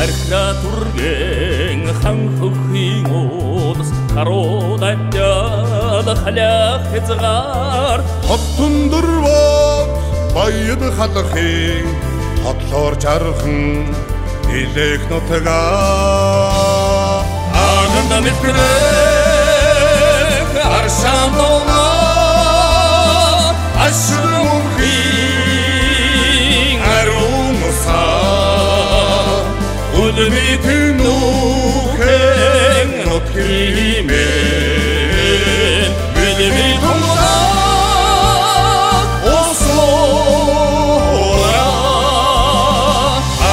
Архратурген ханхухин одс хародатяд халях хязгаар Хоттундурвод баяд халахын хотлоор жархан илэх нутгаа Аганда мэтрэх аршан дона Ашрумхин арумуса Улмитин нухен нотхимен Улмитин осора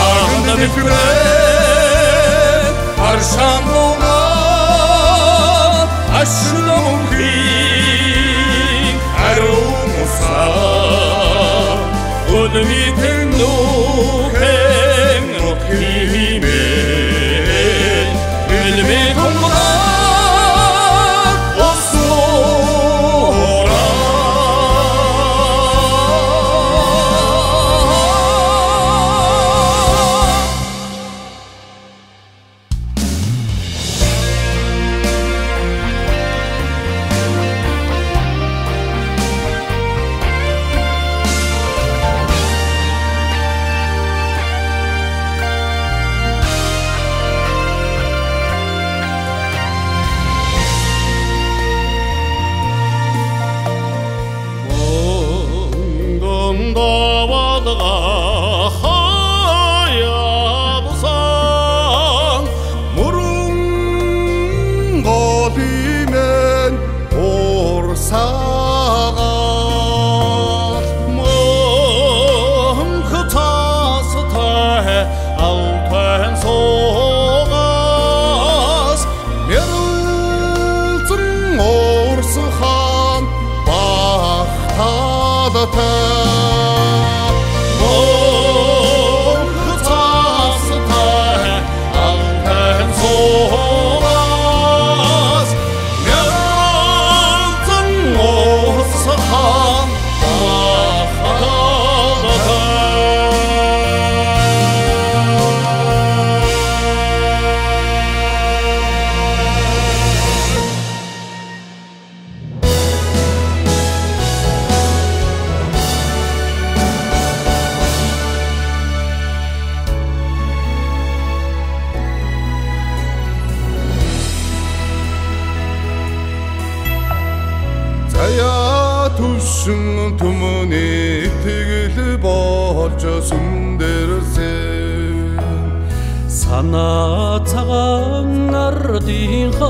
Аганда мэтрэх аршан дона Ашрумхин арумуса Улмитин нухен нотхимен Улмитин осора Давадга хаядсан Мөрөн голимен урсагаар мөнх цастай алтан суугаас Мэрэлзэн урсхан бахталтай Заяа түшин түмний тэгэл болж сүндэрсэн Санаа цагаан ардынхаа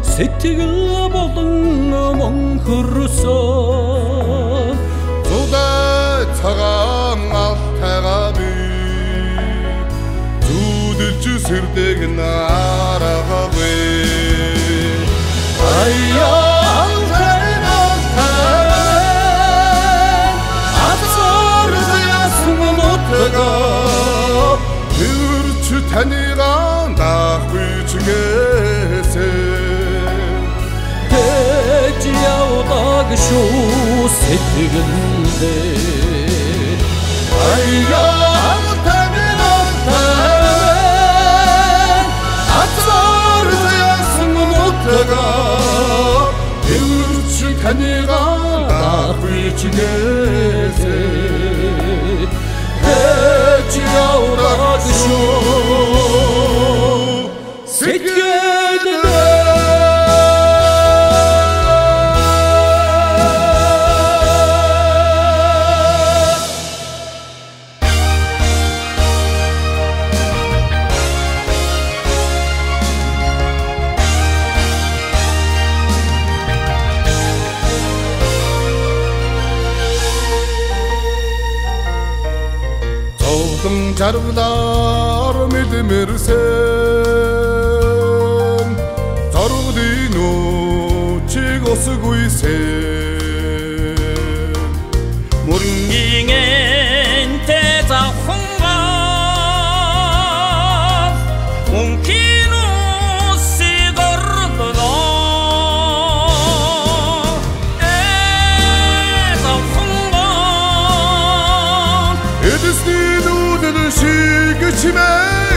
Сэтгэл болон мөнхөрсөн Зудай цагаан алтайгаа би Зүдэлж сэрдэг нараагүй Аяан тайнастай Атсар заясан нутгаа Тэрч таньгаа даахгүй ч гээсэн Тэж явдаг шүү сэтгэлдээ Аяан тайнастай Атсар заясан нутгаа Тэрч таньгаа даахгүй ч гээсэн Тэж явдаг шүү сэтгэлдээ Жаргалаар мэдмэрсэн Зоргодын үчиг усгүйсэн Мөрөнгийн энтэй завхангаас Мөнхийн усыг ордноо завхангаас Эдэсний нүүдэл шиг 치매